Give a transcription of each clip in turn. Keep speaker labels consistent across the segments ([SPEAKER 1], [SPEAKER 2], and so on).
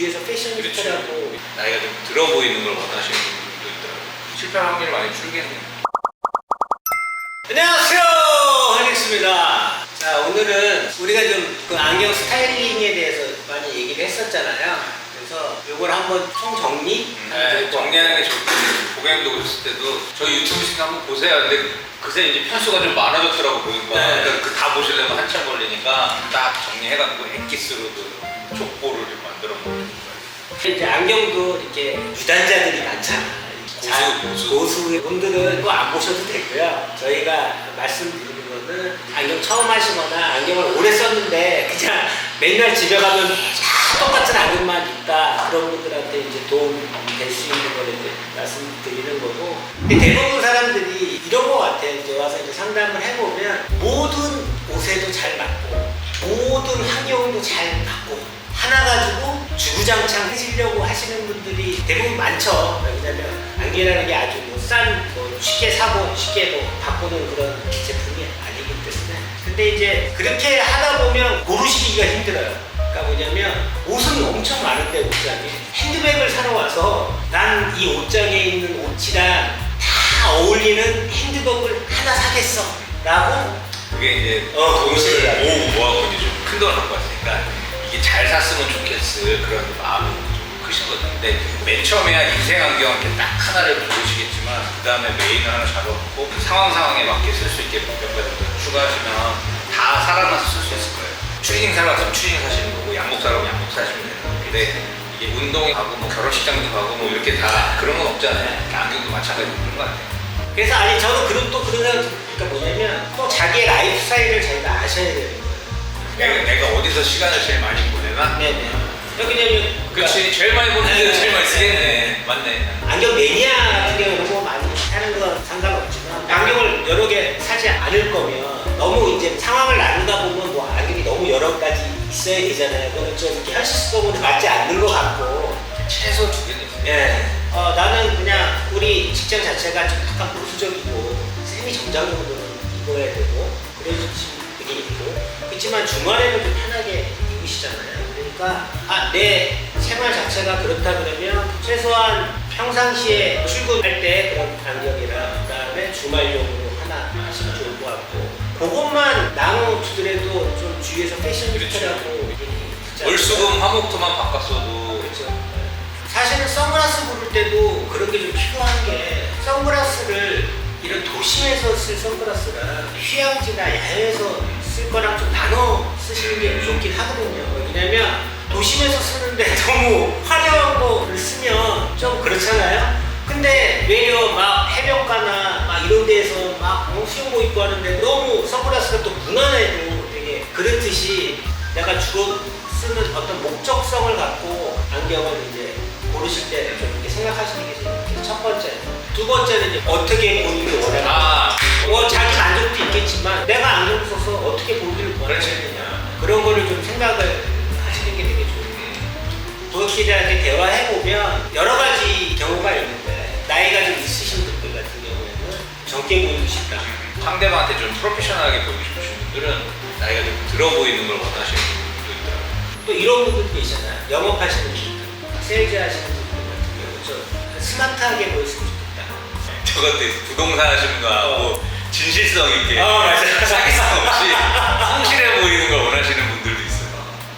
[SPEAKER 1] 주위에서 패셔니스타라고
[SPEAKER 2] 나이가 좀 들어 보이는 걸 원하시는 분들도 있더라고요. 실패 확률이 많이 줄겠네요.
[SPEAKER 1] 안녕하세요, 한익수입니다. 자, 오늘은 우리가 좀 그 안경 스타일링에 대해서 많이 얘기를 했었잖아요. 그래서 이걸 한번 총정리?
[SPEAKER 2] 정리하는 게 좋고, 고객님도 오셨을 때도 저희 유튜브 시간 한번 보세요. 근데 그새 이제 편수가 좀 많아졌더라고 보니까.
[SPEAKER 1] 네.
[SPEAKER 2] 그러니까 그 다 보시려면 한참 걸리니까 딱 정리해갖고 엑기스로 그 족보를 좀 만들어 놓는 거예요.
[SPEAKER 1] 이제 안경도 이렇게 유단자들이 많잖아. 고수의 분들은 그거 안 보셔도 되고요. 저희가 말씀드리는 거는 안경 처음 하시거나 안경을 오래 썼는데 그냥 맨날 집에 가면 똑같은 안경만 있다, 그런 분들한테 이제 도움이 될 수 있는 거를 이제 말씀드리는 거고. 근데 대부분 사람들이 이런 거 같아요. 이제 와서 이제 상담을 해보면 모든 옷에도 잘 맞고 모든 환경도 잘 맞고 하나 가지고 주구장창 해지려고 하시는 분들이 대부분 많죠. 왜냐면 안경이라는 게 아주 뭐 쉽게 사고 쉽게 뭐 바꾸는 그런 제품이 아니기 때문에. 근데 이제 그렇게 하다 보면 고르시기가 힘들어요. 그러니까 뭐냐면 옷은 엄청 많은데 옷장에 핸드백을 사러 와서 난 이 옷장에 있는 옷이랑 다 어울리는 핸드백을 하나 사겠어 라고
[SPEAKER 2] 그게 이제
[SPEAKER 1] 동시에
[SPEAKER 2] 돈을 모아서 이제 좀 큰 돈을 갖고 왔으니까 이게 잘 샀으면 좋겠을 그런 마음이 좀 크신 거죠. 근데 맨 처음에 한 인생 안경 이렇게 딱 하나를 고르시겠지만 그 다음에 메인을 하나 잡아놓고 상황에 맞게 쓸 수 있게 몇 가지 추가하시면 다 살아나서 쓸 수 있을 거예요. 추리닝 사러 갔으면 추리닝 사시는 거고, 양복 사러 가면 양복 사시면 되는 건데, 이게 운동에 가고 뭐 결혼식장도 가고 뭐 이렇게 다 그런 건 없잖아요. 안경도 마찬가지로 그런 거 같아요.
[SPEAKER 1] 그래서 아니 저도 또 그런 생각 드니까 뭐냐면 또 자기의 라이프 스타일을 자기가 아셔야 되는 거예요.
[SPEAKER 2] 내가 어디서 시간을 제일 많이 보내나?
[SPEAKER 1] 네네. 왜냐면
[SPEAKER 2] 그렇지, 제일 많이 보는 게 제일 많이 쓰겠네. 맞네.
[SPEAKER 1] 안경 매니아 같은 경우는 뭐 많이 하는 건 상관없지만 안경을 여러 개 사지 않을 거면 너무 이제 상황을 나누다 보면 뭐 안경이 너무 여러 가지 있어야 되잖아요. 그거는 좀 이렇게 현실적으로 맞지 않는 것 같고.
[SPEAKER 2] 최소 2개는 있어요.
[SPEAKER 1] 예. 나는 그냥 우리 직장 자체가 좀 약간 보수적이고 세미 정장 정도는 입어야 되고 그래야지 분위기 있고. 그렇지만 주말에는 좀 편하게 입으시잖아요. 그러니까 내 생활 자체가 그렇다 그러면 최소한 평상시에 출근할 때 그런 안경이랑 그다음에 주말용으로 하나 하시면 좋을 것 같고, 그것만 나눠주더라도 좀 주위에서 패셔니스타라고
[SPEAKER 2] 월수금 화목토만 바꿨어도
[SPEAKER 1] 그렇죠. 사실은 선글라스 고를 때도 그런 게 좀 필요한 게, 선글라스를 이런 도심에서 쓸 선글라스랑 휴양지나 야외에서 쓸 거랑 좀 나눠 쓰시는 게 좋긴 하거든요. 왜냐면 도심에서 쓰는데 너무 화려한 거를 쓰면 좀 그렇잖아요. 근데 외려 막 해변가나 막 이런 데에서 막 수영복 입고 하는데 너무 선글라스가 또 무난해도 되게 그렇듯이 내가 주로 쓰는 어떤 목적성을 갖고 안경을 이제 고르실 때 좀 이렇게 생각하시는 게 첫 번째. 두 번째는 이제 어떻게 보이길 원하는가. 자기 만족도 있겠지만 내가 안경 써서 어떻게 보이기를 원하느냐, 그런 거를 좀 생각을 하시는 게 되게 좋아요. 고객들한테 대화해보면 여러 가지 경우가 있는데, 나이가 좀 있으신 분들 같은 경우에는 젊게 보이고 싶다.
[SPEAKER 2] 상대방한테 좀 프로페셔널하게 보이고 싶으신 분들은 나이가 좀 들어 보이는 걸 원하시는 분들도 있더라고요.
[SPEAKER 1] 또 이런 분들도 계시잖아요. 영업하시는 분들, 세일즈 하시는 분들 같은 경우 좀 스마트하게 보였으면 좋겠다.
[SPEAKER 2] 저것도 부동산 하시는 거하고 진실성 있게
[SPEAKER 1] 맞아요.
[SPEAKER 2] 사기성 없이 성실해 보이는 걸 원하시는 분들도 있어요.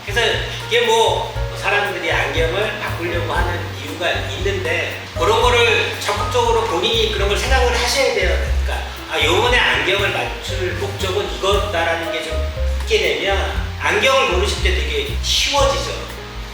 [SPEAKER 1] 그래서 이게 뭐 사람들이 안경을 바꾸려고 하는 이유가 있는데, 그런 거를 적극적으로 본인이 그런 걸 생각을 하셔야 돼요. 그러니까 요번에 안경을 맞출 목적은 이거다라는 게 좀 있게 되면 안경을 고르실 때 되게 쉬워지죠.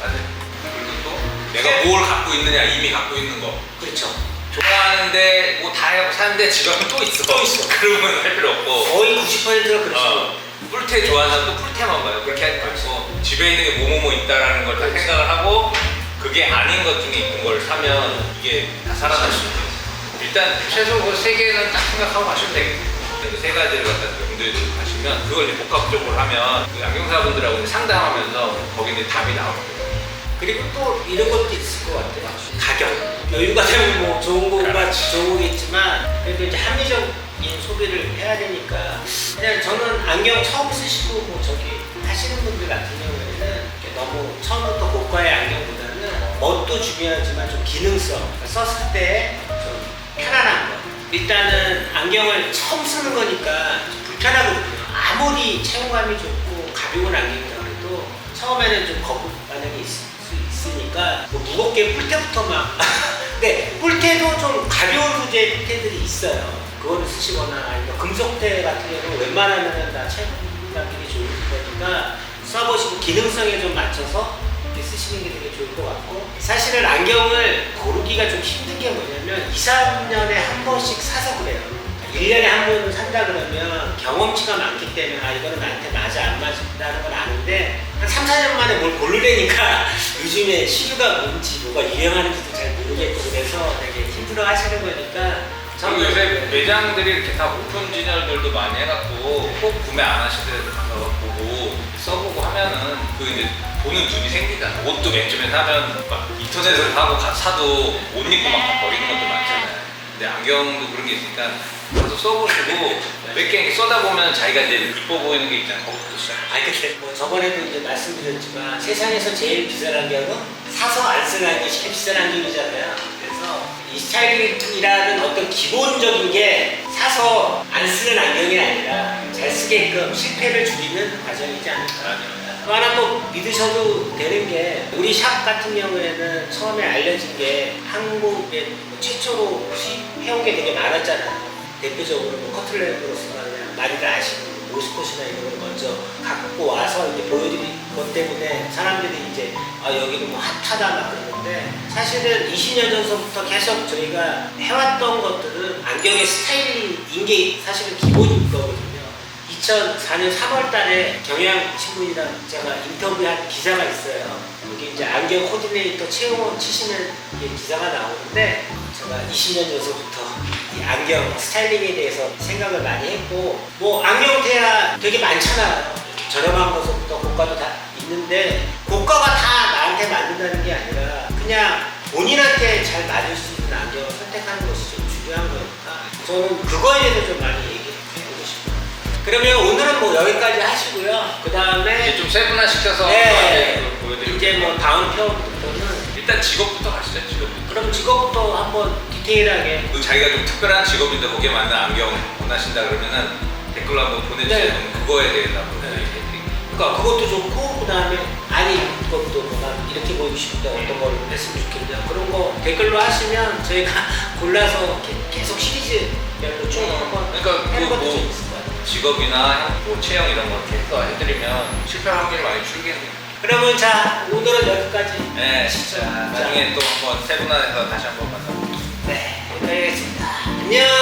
[SPEAKER 2] 맞아요. 그리고 또 내가 뭘 갖고 있느냐, 이미 갖고 있는 거.
[SPEAKER 1] 그렇죠.
[SPEAKER 2] 좋아하는데 뭐 다 해고 사는데 집에 또 있어. 그러면 할 필요 없고.
[SPEAKER 1] 거의 90%가 그렇죠.
[SPEAKER 2] 뿔테 좋아하는 사람도 뿔테만 봐요. 그렇게 하지 말고 집에 있는 게 뭐뭐뭐 있다라는 걸 다 생각을 하고, 그게 아닌 것 중에 있는 걸 사면 이게 다 살아날 수 있어요. 일단 최소 그 세 개는 딱 생각하고 가시면 되겠네요. 그 세 가지를 갖다 염두에 두고 가시면, 그걸 이제 복합적으로 하면 그 안경사분들하고 상담하면서 거기 이제 답이 나오거든요.
[SPEAKER 1] 그리고 또 이런 것도 있을 것 같아요. 가격. 여유가 되면 뭐 좋은 거가 좋은 거겠지만, 그래도 이제 합리적인 소비를 해야 되니까, 그냥 저는 안경 처음 쓰시고 뭐 저기 하시는 분들 같은 경우에는 너무 처음부터 고가의 안경보다는 컬러도 중요하지만 좀 기능성, 썼을 때 좀 편안한 거. 일단은 안경을 처음 쓰는 거니까 좀 불편하거든요. 아무리 착용감이 좋고 가벼운 안경이라고 해도 처음에는 좀 거부 반응이 있을 수 있으니까 뭐 무겁게 뿔 때부터 막 근데 뿔 때도 좀 가벼운 소재 뿔테들이 있어요. 그거를 쓰시거나 아니면 금속대 같은 경우는 웬만하면 다 착용감이 좋을 거니까 써보시고 기능성에 좀 맞춰서 이렇게 쓰시는 게 되게 좋을 것 같고, 사실은 안경을 고르기가 좀 힘든 게 뭐냐면 2, 3년에 한 번씩 사서 그래요. 1년에 한 번을 산다 그러면 경험치가 많기 때문에 아 이거는 나한테 맞아 안 맞는다는 건 아는데 한 3, 4년 만에 뭘 고르려니까 요즘에 시류가 뭔지 뭐가 유행하는지도 잘 모르겠고 그래서 되게 힘들어 하시는 거니까
[SPEAKER 2] 그리고 요새 매장들이 이렇게 다 오픈 진열들도 많이 해갖고 꼭 구매 안 하시더라도 가서 보고 써보고 하면은 그 이제 보는 눈이 생기잖아. 옷도 맨 처음에 사면 막 인터넷에서 사도 옷 입고 막 버리는 것도 많잖아요. 근데 안경도 그런 게 있으니까 가서 써보시고 몇 개 써다 보면 자기가 이제 이뻐 보이는 게 있잖아요. 거기부터 시작.
[SPEAKER 1] 아니 근데 뭐 저번에도 이제 말씀드렸지만 세상에서 제일 비싼 안경은 사서 안 쓰는 안경이 제일 비싼 안경이잖아요. 그래서 이 스타일링이라는 어떤 기본적인 게 사서 안 쓰는 안경이 아니라 잘 쓰게끔 실패를 줄이는 과정이지 않을까. 또 하나 뭐 믿으셔도 되는 게 우리 샵 같은 경우에는 처음에 알려진 게 한국에 최초로 수입해온 게 되게 많았잖아요. 대표적으로 뭐 커틀레브로스나 그냥 많이들 아시는 모스콧이나 이런 걸 먼저 갖고 와서 이제 보여드린 것 때문에 사람들이 이제 아 여기는 뭐 핫하다 막 그러는데 사실은 20년 전서부터 계속 저희가 해왔던 것들은 안경의 스타일링인 게 사실은 기본인 거거든요. 2004년 3월 달에 경향신문이랑 제가 인터뷰한 기사가 있어요. 여기 이제 안경 코디네이터 채용원 치시는 기사가 나오는데 제가 20년 전서부터 이 안경 스타일링에 대해서 생각을 많이 했고 뭐 안경 대야 되게 많잖아요. 저렴한 것부터 고가도 다 있는데 고가가 다 나한테 맞는다는 게 아니라 그냥 본인한테 잘 맞을 수 있는 안경을 선택하는 것이 좀 중요한 거니까 저는 그거에 대해서 좀 많이 얘기해보고 싶어요. 그러면 오늘은 뭐 여기까지 하시고요. 그 다음에
[SPEAKER 2] 이제 좀 세분화 시켜서 보여드리고
[SPEAKER 1] 이제 뭐 다음 편부터는
[SPEAKER 2] 일단 직업부터 가시죠. 직업부터.
[SPEAKER 1] 그럼 직업부터 한번 디테일하게
[SPEAKER 2] 그 자기가 좀 특별한 직업인데 거기에 맞는 안경 원하신다 그러면은 댓글로 한번 보내주시면
[SPEAKER 1] 네.
[SPEAKER 2] 그거에 대해서 한번
[SPEAKER 1] 네.
[SPEAKER 2] 얘기해드릴게요.
[SPEAKER 1] 그러니까 그것도 좋고 그 다음에 아니 이것도 난 이렇게 보이고 싶은데 어떤 걸 했으면 좋겠냐 그런 거 댓글로 하시면 저희가 골라서 이렇게 계속 시리즈별로 쭉 한번
[SPEAKER 2] 그러니까
[SPEAKER 1] 하는 것도
[SPEAKER 2] 뭐
[SPEAKER 1] 재밌을 것 같아요.
[SPEAKER 2] 직업이나 뭐 체형 이런 거 이렇게 해서 해드리면 실패 확률이 많이 줄겠네요.
[SPEAKER 1] 그러면 자 오늘은 여기까지.
[SPEAKER 2] 네, 진짜 나중에 또 한번 세분화해서 다시 한번 만나볼게요.
[SPEAKER 1] 네, 여기까지 하겠습니다. 안녕.